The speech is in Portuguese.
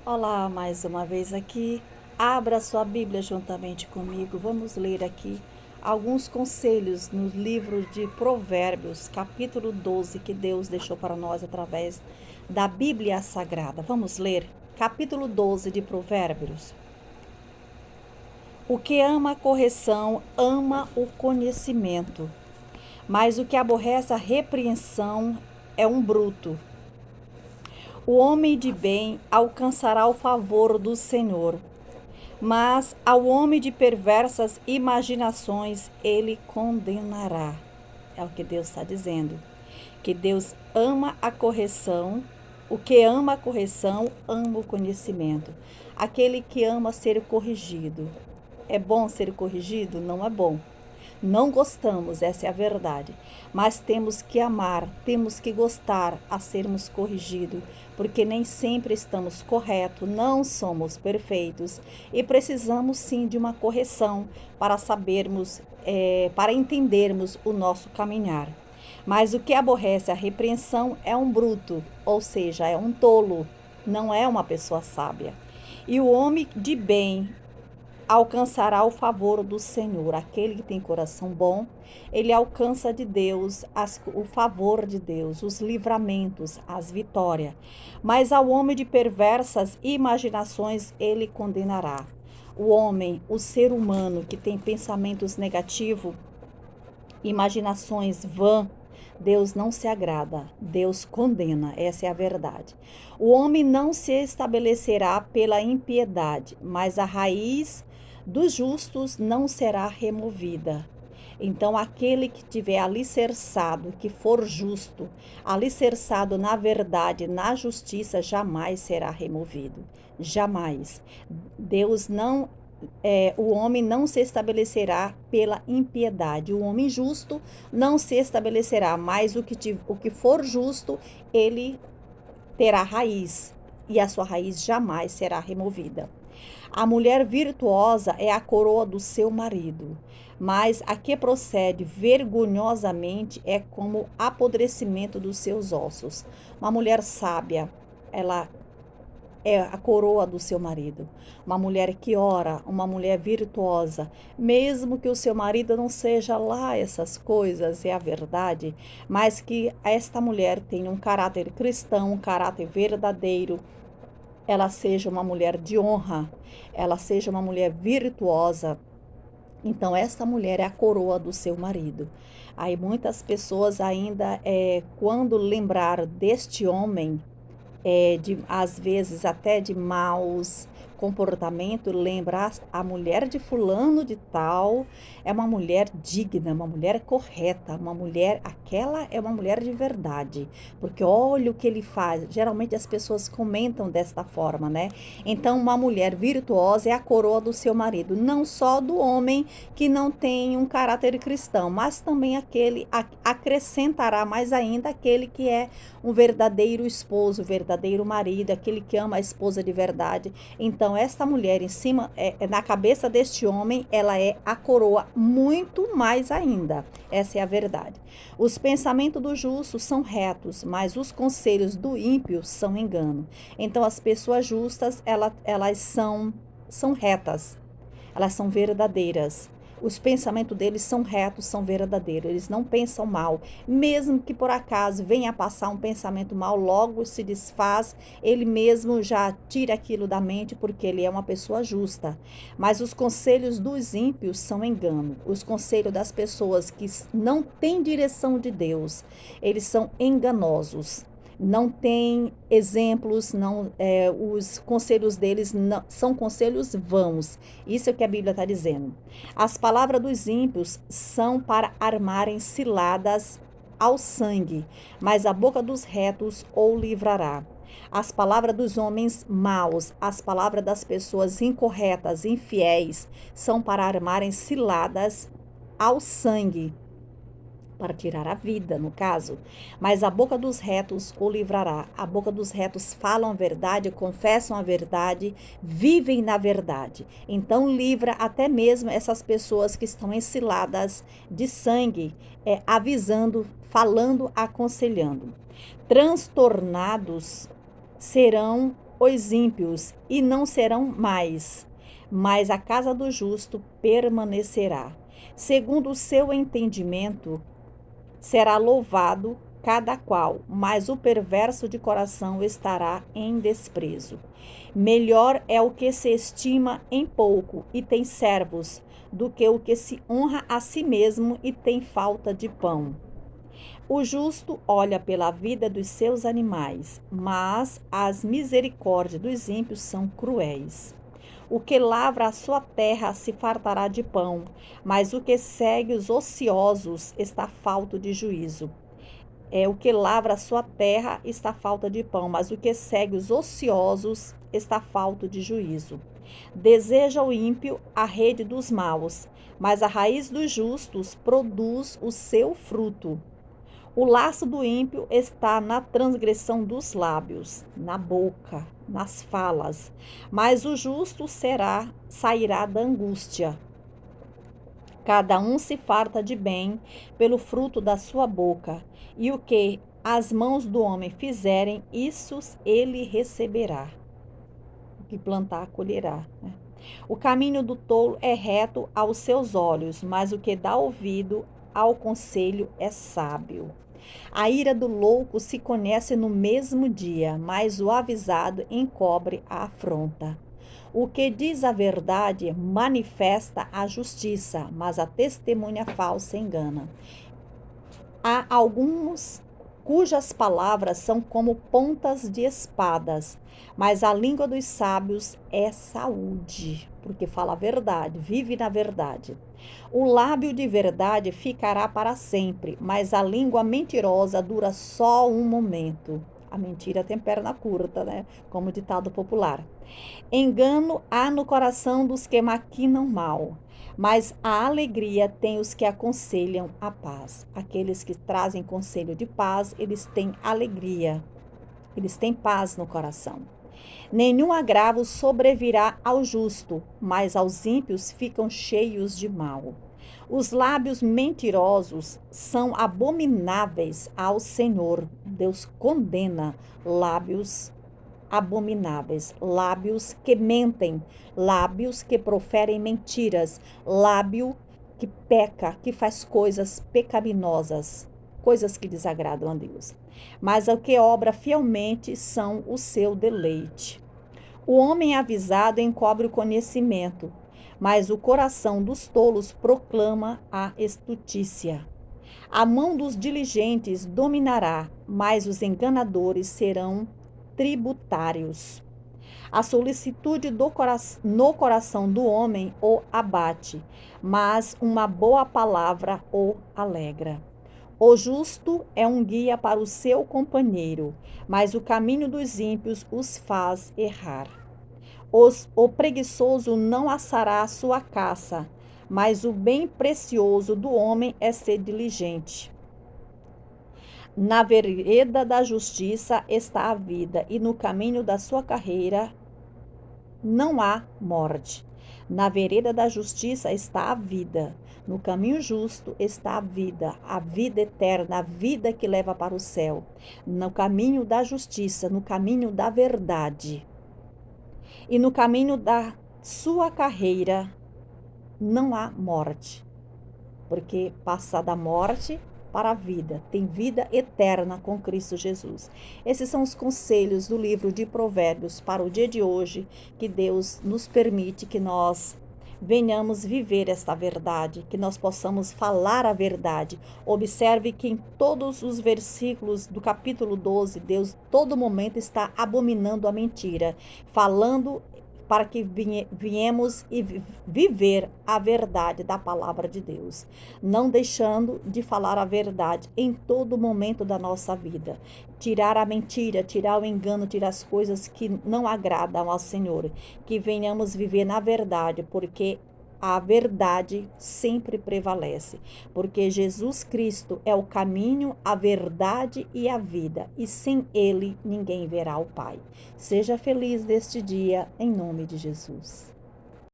Olá, mais uma vez aqui. Abra sua Bíblia juntamente comigo. Vamos ler aqui alguns conselhos no livro de Provérbios, capítulo 12, que Deus deixou para nós através da Bíblia Sagrada. Vamos ler capítulo 12 de Provérbios. O que ama a correção ama o conhecimento, mas o que aborrece a repreensão é um bruto. O homem de bem alcançará o favor do Senhor, mas ao homem de perversas imaginações ele condenará. É o que Deus está dizendo. Que Deus ama a correção. O que ama a correção ama o conhecimento. Aquele que ama ser corrigido. É bom ser corrigido? Não é bom. Não gostamos, essa é a verdade, mas temos que amar, temos que gostar a sermos corrigidos, porque nem sempre estamos corretos, não somos perfeitos e precisamos sim de uma correção para sabermos, para entendermos o nosso caminhar. Mas o que aborrece a repreensão é um bruto, ou seja, é um tolo, não é uma pessoa sábia. E o homem de bem alcançará o favor do Senhor. Aquele que tem coração bom, ele alcança de Deus o favor de Deus, os livramentos, as vitórias. Mas ao homem de perversas imaginações, ele condenará. O homem, o ser humano que tem pensamentos negativos, imaginações vãs, Deus não se agrada, Deus condena, essa é a verdade. O homem não se estabelecerá pela impiedade, mas a raiz dos justos não será removida. Então, aquele que tiver alicerçado, que for justo, alicerçado na verdade, na justiça, jamais será removido. Jamais. Deus não o homem não se estabelecerá pela impiedade. O homem justo não se estabelecerá, mas o que for justo, ele terá raiz, e a sua raiz jamais será removida. A mulher virtuosa é a coroa do seu marido, mas a que procede vergonhosamente é como apodrecimento dos seus ossos. Uma mulher sábia, ela é a coroa do seu marido. Uma mulher que ora, uma mulher virtuosa, mesmo que o seu marido não seja lá essas coisas, é a verdade, mas que esta mulher tenha um caráter cristão, um caráter verdadeiro, ela seja uma mulher de honra, ela seja uma mulher virtuosa. Então, esta mulher é a coroa do seu marido. Aí muitas pessoas ainda, quando lembrar deste homem, às vezes até de maus comportamento, lembrar a mulher de fulano de tal é uma mulher digna, uma mulher correta, uma mulher, aquela é uma mulher de verdade, porque olha o que ele faz. Geralmente as pessoas comentam desta forma, né? Então, uma mulher virtuosa é a coroa do seu marido, não só do homem que não tem um caráter cristão, mas também aquele acrescentará mais ainda aquele que é um verdadeiro esposo, verdadeiro marido, aquele que ama a esposa de verdade. Então, esta mulher em cima, na cabeça deste homem, ela é a coroa muito mais ainda. Essa é a verdade. Os pensamentos do justo são retos, mas os conselhos do ímpio são engano. Então, as pessoas justas, elas são retas, elas são verdadeiras. Os pensamentos deles são retos, são verdadeiros. Eles não pensam mal. Mesmo que por acaso venha a passar um pensamento mal, logo se desfaz. Ele mesmo já tira aquilo da mente, porque ele é uma pessoa justa. Mas os conselhos dos ímpios são engano. Os conselhos das pessoas que não têm direção de Deus, eles são enganosos. Não tem exemplos, os conselhos deles não, são conselhos vãos. Isso é o que a Bíblia está dizendo. As palavras dos ímpios são para armarem ciladas ao sangue, mas a boca dos retos o livrará. As palavras dos homens maus, as palavras das pessoas incorretas, infiéis, são para armarem ciladas ao sangue, para tirar a vida, no caso. Mas a boca dos retos o livrará. A boca dos retos falam a verdade, confessam a verdade, vivem na verdade. Então livra até mesmo essas pessoas que estão enciladas de sangue, avisando, falando, aconselhando. Transtornados serão os ímpios e não serão mais, mas a casa do justo permanecerá. Segundo o seu entendimento, será louvado cada qual, mas o perverso de coração estará em desprezo. Melhor é o que se estima em pouco e tem servos, do que o que se honra a si mesmo e tem falta de pão. O justo olha pela vida dos seus animais, mas as misericórdias dos ímpios são cruéis. O que lavra a sua terra se fartará de pão, mas o que segue os ociosos está falto de juízo. O que lavra a sua terra está falta de pão, mas o que segue os ociosos está falto de juízo. Deseja o ímpio a rede dos maus, mas a raiz dos justos produz o seu fruto. O laço do ímpio está na transgressão dos lábios, na boca, nas falas, mas o justo sairá da angústia. Cada um se farta de bem pelo fruto da sua boca, e o que as mãos do homem fizerem, isso ele receberá. O que plantar, colherá, né? O caminho do tolo é reto aos seus olhos, mas o que dá ouvido ao conselho é sábio. A ira do louco se conhece no mesmo dia, mas o avisado encobre a afronta. O que diz a verdade manifesta a justiça, mas a testemunha falsa engana. Há alguns cujas palavras são como pontas de espadas, mas a língua dos sábios é saúde, porque fala a verdade, vive na verdade. O lábio de verdade ficará para sempre, mas a língua mentirosa dura só um momento. A mentira tem perna curta, né? Como ditado popular. Engano há no coração dos que maquinam mal, mas a alegria tem os que aconselham a paz. Aqueles que trazem conselho de paz, eles têm alegria, eles têm paz no coração. Nenhum agravo sobrevirá ao justo, mas aos ímpios ficam cheios de mal. Os lábios mentirosos são abomináveis ao Senhor. Deus condena lábios abomináveis, lábios que mentem, lábios que proferem mentiras, lábio que peca, que faz coisas pecaminosas, coisas que desagradam a Deus. Mas o que obra fielmente são o seu deleite. O homem avisado encobre o conhecimento, mas o coração dos tolos proclama a estutícia. A mão dos diligentes dominará, mas os enganadores serão tributários. A solicitude no coração do homem o abate, mas uma boa palavra o alegra. O justo é um guia para o seu companheiro, mas o caminho dos ímpios os faz errar. O preguiçoso não assará a sua caça, mas o bem precioso do homem é ser diligente. Na vereda da justiça está a vida, e no caminho da sua carreira não há morte. Na vereda da justiça está a vida, no caminho justo está a vida eterna, a vida que leva para o céu. No caminho da justiça, no caminho da verdade. E no caminho da sua carreira não há morte, porque passa da morte para a vida, tem vida eterna com Cristo Jesus. Esses são os conselhos do livro de Provérbios para o dia de hoje, que Deus nos permite que nós venhamos viver esta verdade, que nós possamos falar a verdade. Observe que em todos os versículos do capítulo 12, Deus todo momento está abominando a mentira, falando para que viemos e viver a verdade da palavra de Deus, não deixando de falar a verdade em todo momento da nossa vida, tirar a mentira, tirar o engano, tirar as coisas que não agradam ao Senhor, que venhamos viver na verdade, porque a verdade sempre prevalece, porque Jesus Cristo é o caminho, a verdade e a vida, e sem Ele ninguém verá o Pai. Seja feliz neste dia, em nome de Jesus.